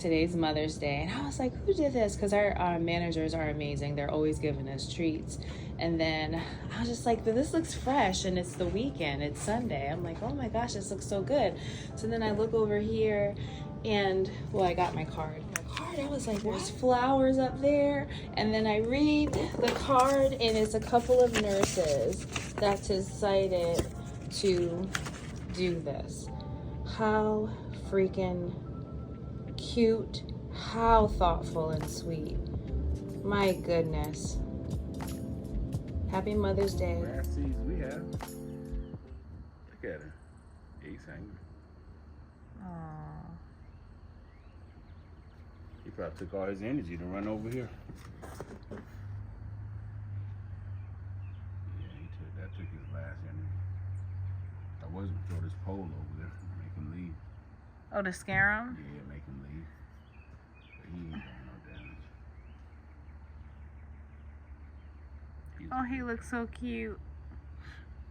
today's Mother's Day, and I was like, who did this? Because our managers are amazing. They're always giving us treats. And then I was just like, this looks fresh, and it's the weekend. It's Sunday. I'm like, oh my gosh, this looks so good. So then I look over here, and, well, I got my card. I was like, there's flowers up there. And then I read the card, and it's a couple of nurses that's decided to do this. How freaking cute, how thoughtful and sweet. My goodness. Happy Mother's Day. Grass seeds we have. Look at her. He's angry. Aww. He probably took all his energy to run over here. Yeah, that took his last energy. I was gonna throw this pole over there and make him leave. Oh, to scare him? Yeah, make him leave. But he ain't doing no damage. Oh, he looks so cute.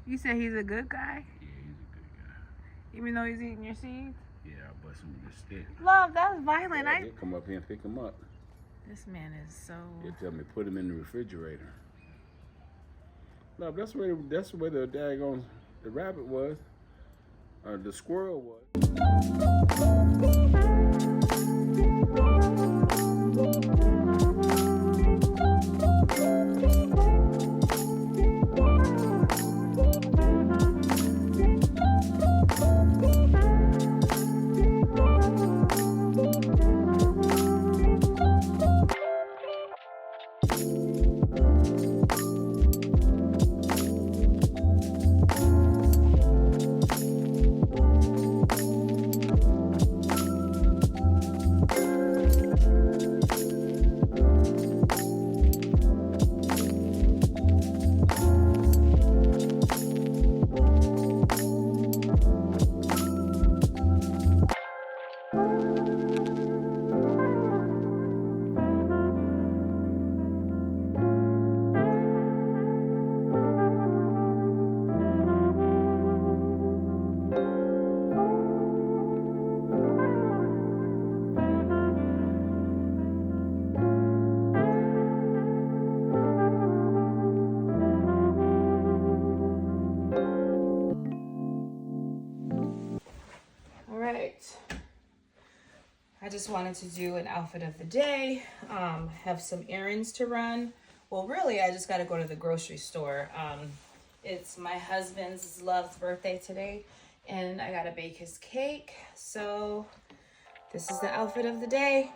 You said he's a good guy? Yeah, he's a good guy. Even though he's eating your seeds? Yeah, I bust him with this stick. Love, that's violent. Yeah, he'll come up here and pick him up. This man is so... He'll tell me put him in the refrigerator. Love, that's where the daggone the rabbit was, or the squirrel was. I just wanted to do an outfit of the day, have some errands to run. Well, really, I just got to go to the grocery store. It's my husband's love's birthday today, and I got to bake his cake. So this is the outfit of the day.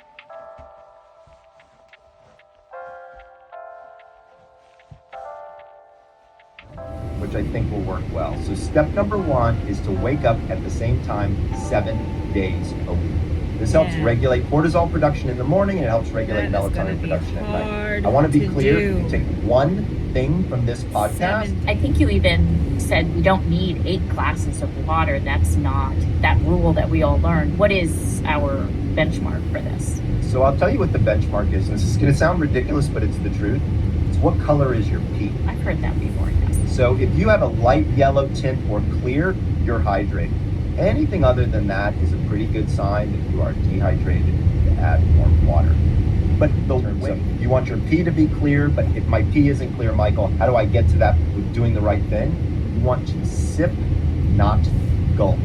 Which I think will work well. So step number 1 is to wake up at the same time 7 days a week. This helps regulate cortisol production in the morning, and it helps regulate melatonin production at night. I want to be clear, you can take one thing from this podcast. I think you even said we don't need 8 glasses of water. That's not that rule that we all learned. What is our benchmark for this? So I'll tell you what the benchmark is. And this is going to sound ridiculous, but it's the truth. It's what color is your pee? I've heard that before, yes. So if you have a light yellow tint or clear, you're hydrated. Anything other than that is a pretty good sign that you are dehydrated and need to add more water. But so you want your pee to be clear, but if my pee isn't clear, Michael, how do I get to that with doing the right thing? You want to sip, not gulp.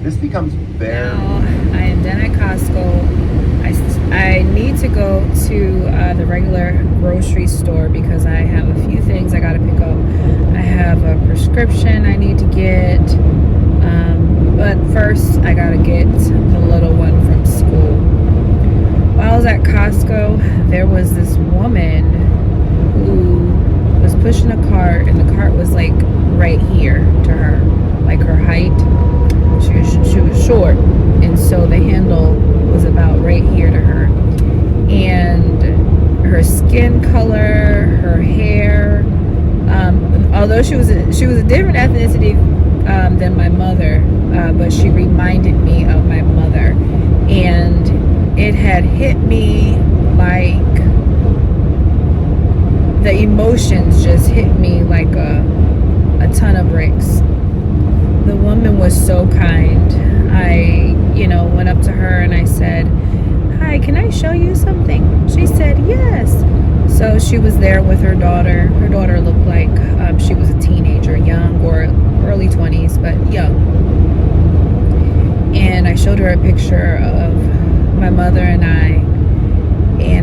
This becomes very... Now, I am done at Costco. I need to go to the regular grocery store because I have a few things I got to pick up. I have a prescription I need to get. But first, I gotta get the little one from school. While I was at Costco, there was this woman who was pushing a cart, and the cart was like right here to her, like her height. She was short, and so the handle was about right here to her. And her skin color, her hair, although she was a different ethnicity than my mother, but she reminded me of my mother, and it had hit me like the emotions just hit me like a ton of bricks. The woman was so kind. I went up to her and I said, "Hi, can I show you something?" She said, "Yes." So she was there with her daughter. Her daughter looked like she was a teenager, young, or early 20s, but young. And I showed her a picture of my mother and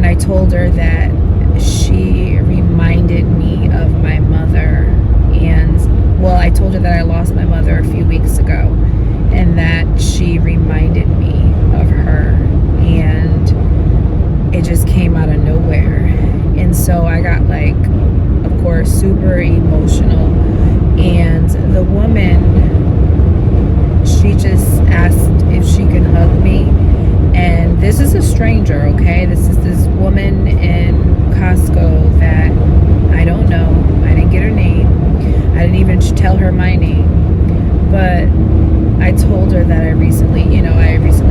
I told her that she reminded me of my mother. And, well, I told her that I lost my mother a few weeks ago, and that she reminded me of her. And it just came out of nowhere. And so I got, like, of course, super emotional. And the woman, she just asked if she could hug me. And this is a stranger, okay? This is this woman in Costco that I don't know. I didn't get her name. I didn't even tell her my name. But I told her that I recently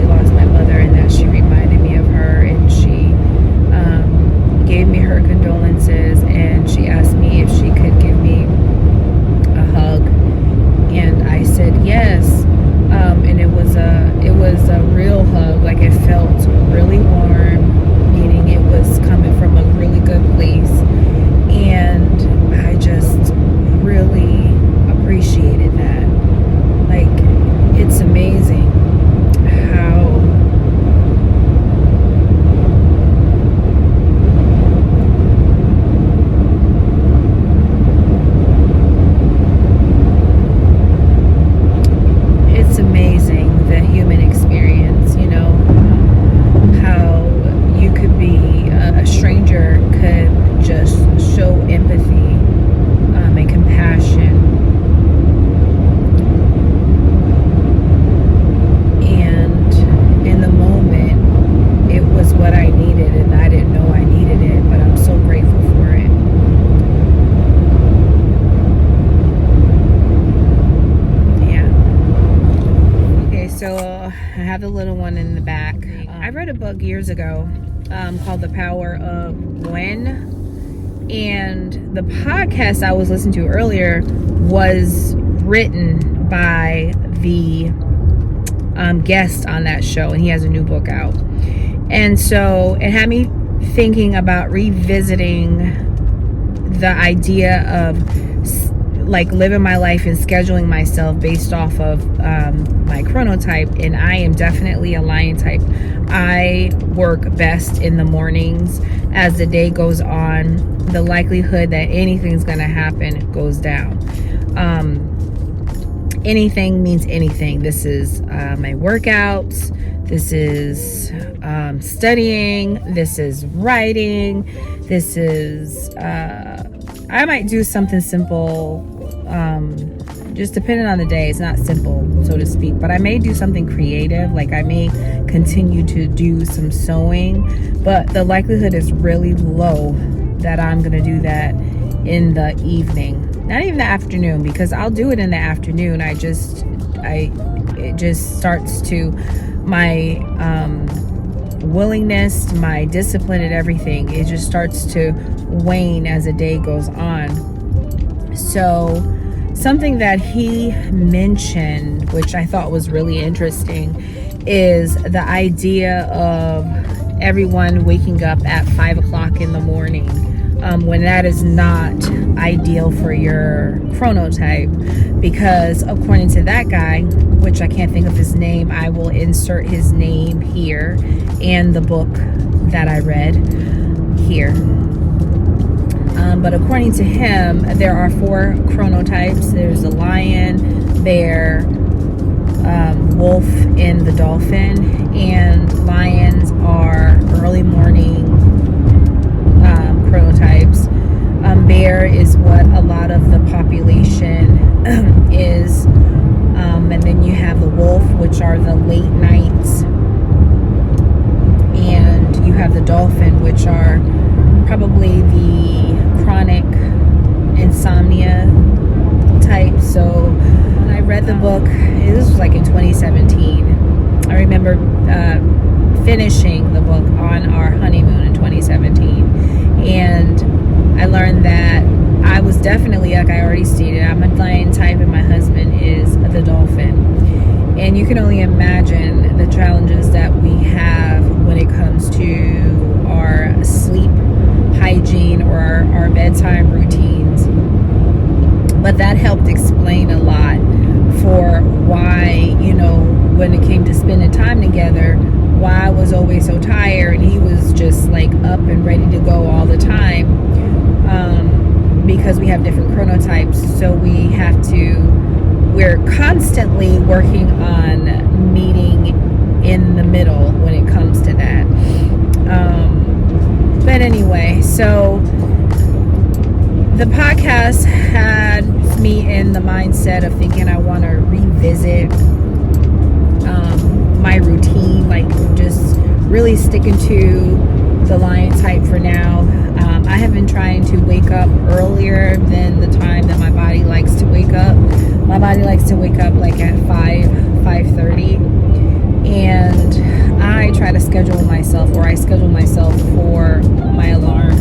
lost my mother, and that she reminded me of her, and she gave me her condolences, and she asked me if she could give me a hug, and I said yes. And it was a real hug. Like, it felt really warm, meaning it was coming from a really good place, and I just really appreciated that. Like, it's amazing how the human experience, how you could be a stranger could just show empathy and compassion, and in the moment it was what I needed, and I didn't know I needed it, but I'm so grateful for it. So I have the little one in the back. I read a book years ago called The Power of When. And the podcast I was listening to earlier was written by the guest on that show. And he has a new book out. And so it had me thinking about revisiting the idea of like living my life and scheduling myself based off of my chronotype. And I am definitely a lion type. I work best in the mornings. As the day goes on, the likelihood that anything's gonna happen goes down. Anything means anything. This is my workouts, this is studying, this is writing, this is I might do something simple, just depending on the day. It's not simple, so to speak, but I may do something creative. Like, I may continue to do some sewing, but the likelihood is really low that I'm going to do that in the evening. Not even the afternoon, because I'll do it in the afternoon. It just starts to, my willingness, my discipline and everything, it just starts to wane as the day goes on. So something that he mentioned, which I thought was really interesting, is the idea of everyone waking up at 5 o'clock in the morning, when that is not ideal for your chronotype. Because according to that guy, which I can't think of his name, I will insert his name here and the book that I read here. But according to him, there are 4 chronotypes. There's the lion, bear, wolf, and the dolphin. And lions are early morning chronotypes. Bear is what a lot of the population is. And then you have the wolf, which are the late nights. And you have the dolphin, which are probably the chronic insomnia type. So when I read the book, this was like in 2017. I remember finishing the book on our honeymoon in 2017. And I learned that I was definitely, like I already stated, I'm a lion type and my husband is the dolphin. And you can only imagine the challenges that we have when it comes to our sleep hygiene or our bedtime routines. But that helped explain a lot for why, when it came to spending time together, why I was always so tired and he was just like up and ready to go all the time, because we have different chronotypes. So we're constantly working on meeting in the middle when it comes to that. But anyway, so the podcast had me in the mindset of thinking I want to revisit my routine, like just really sticking to the lion type for now. I have been trying to wake up earlier than the time that my body likes to wake up. My body likes to wake up like at 5:30, and I try to schedule myself, or I schedule myself for my alarm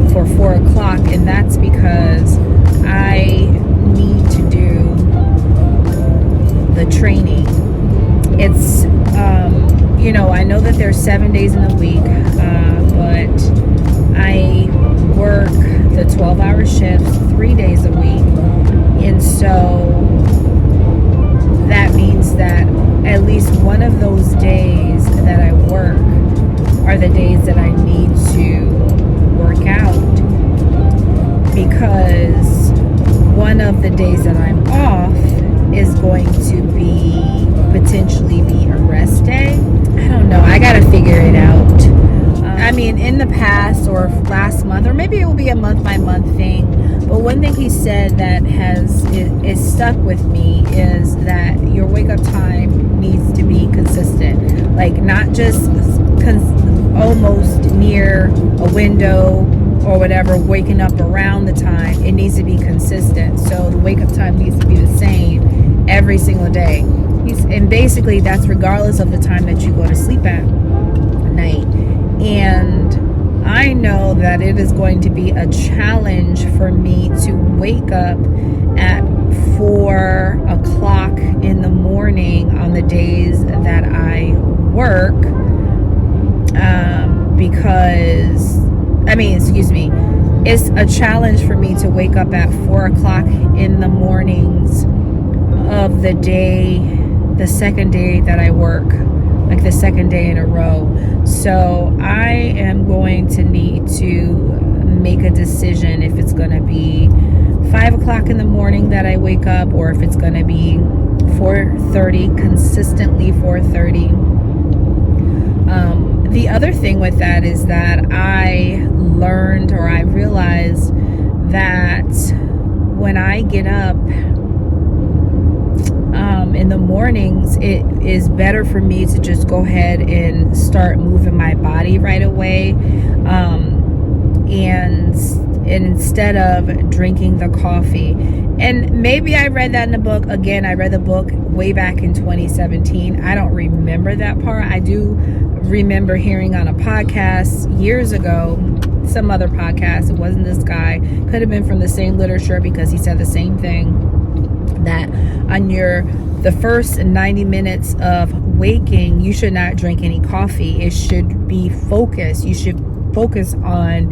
for 4 o'clock, and that's because I need to do the training. It's I know that there's 7 days in a week, but I work the 12-hour shifts 3 days a week, and so that means that at least one of those days that I work are the days that I need to work out, because one of the days that I'm off is going to potentially be a rest day. I don't know. I gotta figure it out. In the past or last month, or maybe it will be a month by month thing. But one thing he said that is stuck with me is that your wake up time needs to be consistent. Like not just almost near a window or whatever, waking up around the time. It needs to be consistent. So the wake up time needs to be the same every single day. And basically that's regardless of the time that you go to sleep at night. And I know that it is going to be a challenge for me to wake up at 4 o'clock in the morning on the days that I work, it's a challenge for me to wake up at 4 o'clock in the mornings of the day, the second day that I work, like the second day in a row. So I am going to need to make a decision if it's going to be 5 o'clock in the morning that I wake up, or if it's going to be 4:30, consistently 4:30. The other thing with that is that I realized that when I get up in the mornings, it is better for me to just go ahead and start moving my body right away, and instead of drinking the coffee. And maybe I read that in the book. Again, I read the book way back in 2017. I don't remember that part. I do remember hearing on a podcast years ago, some other podcast, it wasn't this guy, could have been from the same literature, because he said the same thing, that on the first 90 minutes of waking, you should not drink any coffee. It should be focused. You should focus on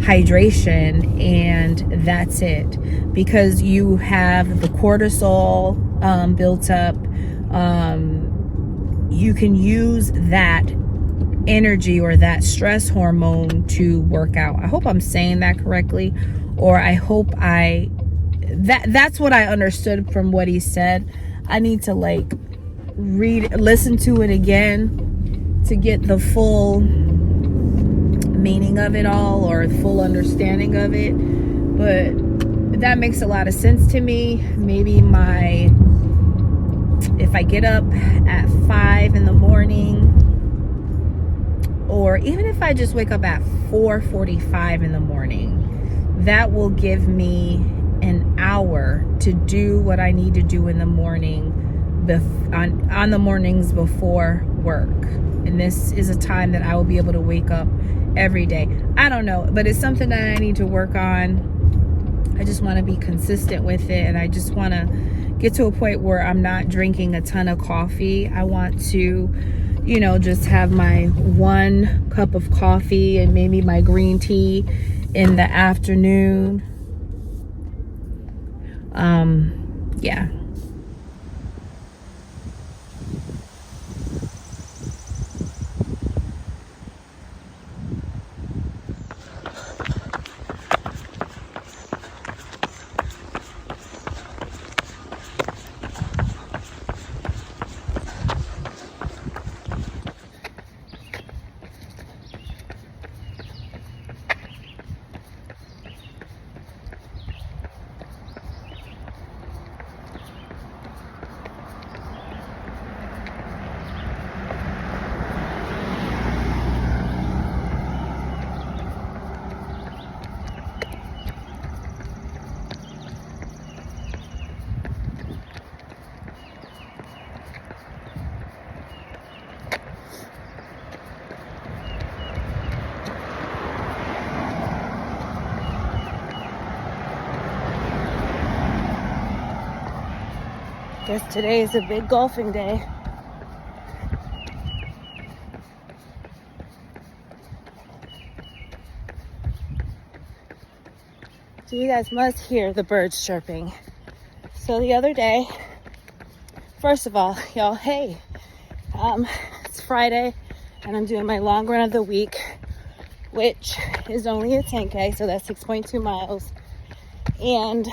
hydration, and that's it, because you have the cortisol built up. You can use that energy or that stress hormone to work out. I hope I'm saying that correctly, or I hope that's what I understood from what he said. I need to listen to it again to get the full meaning of it all, or full understanding of it. But that makes a lot of sense to me. Maybe if I get up at 5 in the morning, or even if I just wake up at 4:45 in the morning, that will give me an hour to do what I need to do in the morning, on the mornings before work. And this is a time that I will be able to wake up every day. I don't know, but it's something that I need to work on. I just want to be consistent with it, and I just want to get to a point where I'm not drinking a ton of coffee. I want to, you know, just have my 1 cup of coffee and maybe my green tea in the afternoon. Yeah. Guess today is a big golfing day. So you guys must hear the birds chirping. So the other day, first of all, y'all, hey, it's Friday and I'm doing my long run of the week, which is only a 10K, so that's 6.2 miles. And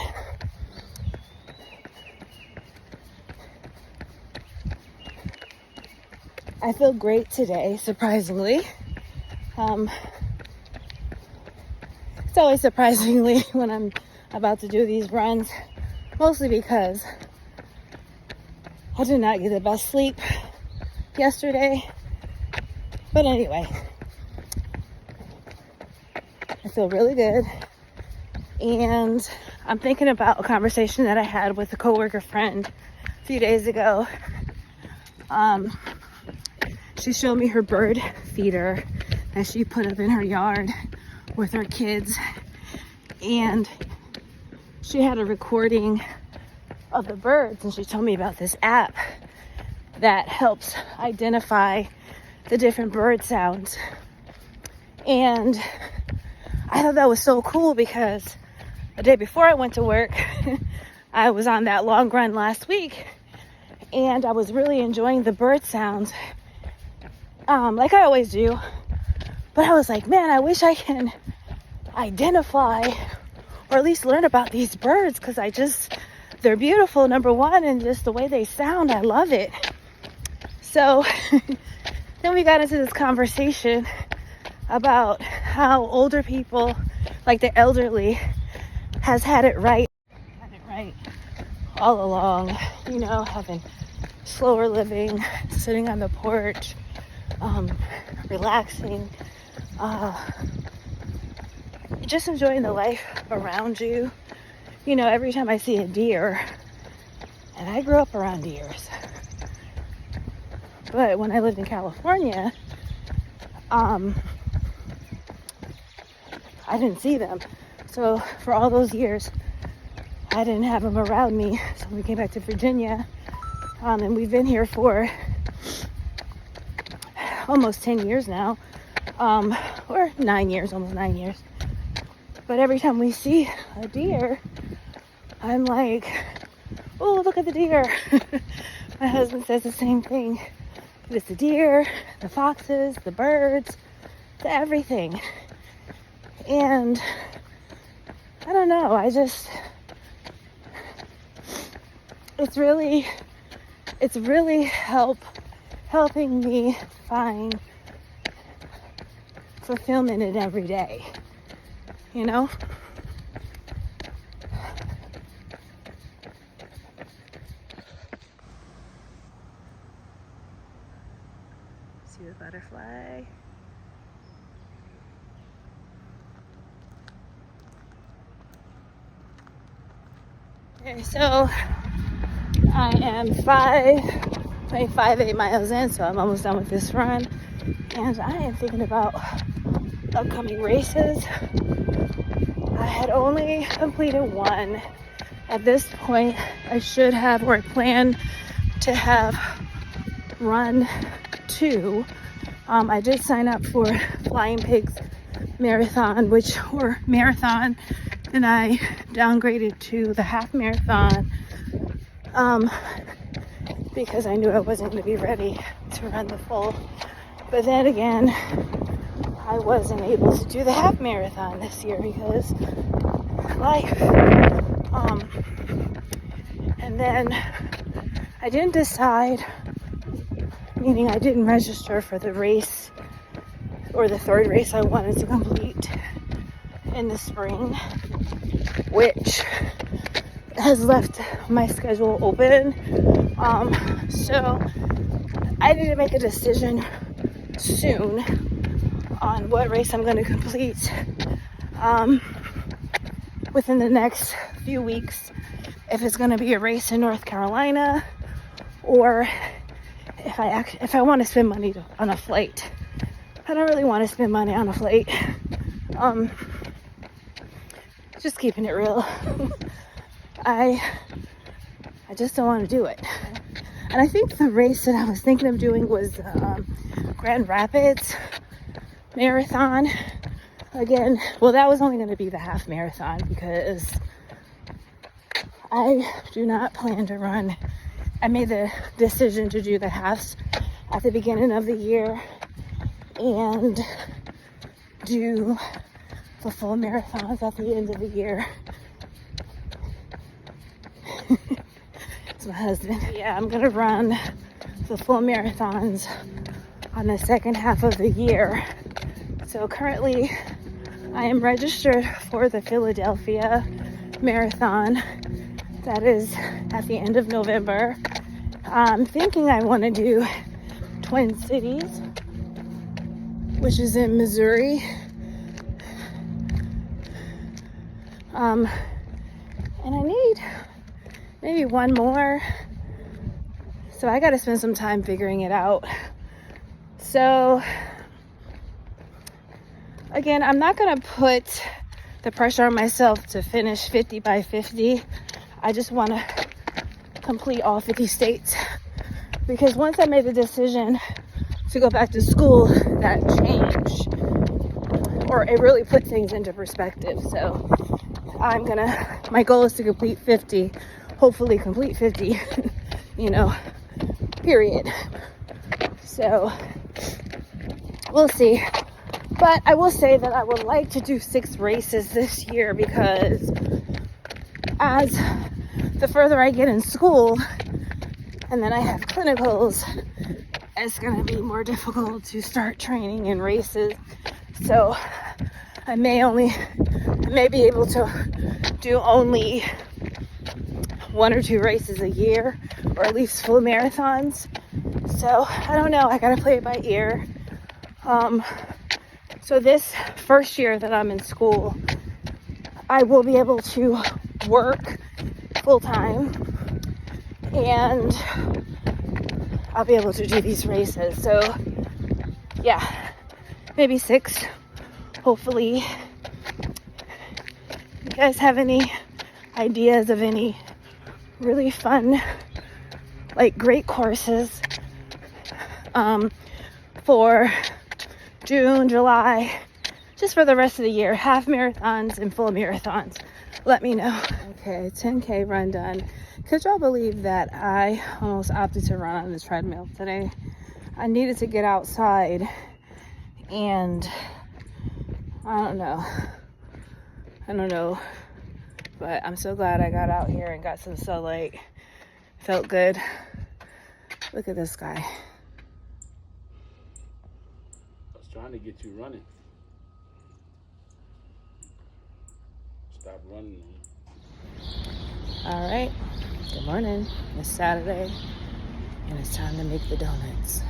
I feel great today, surprisingly. It's always surprisingly when I'm about to do these runs, mostly because I did not get the best sleep yesterday. But anyway, I feel really good. And I'm thinking about a conversation that I had with a coworker friend a few days ago. She showed me her bird feeder that she put up in her yard with her kids, and she had a recording of the birds, and she told me about this app that helps identify the different bird sounds. And I thought that was so cool because the day before I went to work, I was on that long run last week, and I was really enjoying the bird sounds, like I always do. But I was like, man, I wish I can identify or at least learn about these birds, because they're beautiful, number one, and just the way they sound, I love it. So then we got into this conversation about how older people, like the elderly, has had it right all along, you know, having slower living, sitting on the porch, relaxing, just enjoying the life around you. You know, every time I see a deer, and I grew up around deers, but when I lived in California, I didn't see them. So for all those years, I didn't have them around me. So we came back to Virginia, and we've been here for almost 10 years now, or 9 years, almost 9 years. But every time we see a deer, I'm like, oh, look at the deer. My husband says the same thing. It's the deer, the foxes, the birds, the everything. And I don't know, it's really helping me find fulfillment in every day, you know? See the butterfly? Okay, so I am 5.58 miles in, so I'm almost done with this run, and I am thinking about upcoming races. I had only completed one at this point, I should have, or I plan to have run 2. I did sign up for Flying Pigs Marathon, and I downgraded to the half marathon because I knew I wasn't going to be ready to run the full. But then again, I wasn't able to do the half marathon this year because life. And then I didn't decide, meaning I didn't register for the race, or the 3rd race I wanted to complete in the spring, which has left my schedule open. So I need to make a decision soon on what race I'm going to complete within the next few weeks. If it's going to be a race in North Carolina, or if I want to spend money on a flight. I don't really want to spend money on a flight. Just keeping it real. I just don't want to do it. And I think the race that I was thinking of doing was Grand Rapids Marathon. Again, well, that was only going to be the half marathon because I do not plan to run. I made the decision to do the halves at the beginning of the year and do the full marathons at the end of the year. It's my husband. Yeah, I'm gonna run the full marathons on the second half of the year. So currently I am registered for the Philadelphia Marathon. That is at the end of November. I'm thinking I want to do Twin Cities, which is in Missouri. And I need maybe one more. So I got to spend some time figuring it out. So again, I'm not going to put the pressure on myself to finish 50 by 50. I just want to complete all 50 states, because once I made the decision to go back to school, that changed, or it really put things into perspective. So my goal is to complete 50, hopefully complete 50, period. So we'll see. But I will say that I would like to do 6 races this year, because as the further I get in school and then I have clinicals, it's going to be more difficult to start training in races. So I may be able to do only 1 or 2 races a year, or at least full marathons. So I don't know, I got to play it by ear. So this first year that I'm in school, I will be able to work full time and I'll be able to do these races. So yeah, maybe 6, hopefully. You guys have any ideas of any really fun, great courses for June, July, just for the rest of the year, half marathons and full marathons? Let me know. Okay, 10K run done. Could y'all believe that I almost opted to run on the treadmill today? I needed to get outside, and I don't know, but I'm so glad I got out here and got some sunlight. Felt good. Look at this guy. I was trying to get you running. Stop running. All right, good morning. It's Saturday, and it's time to make the donuts.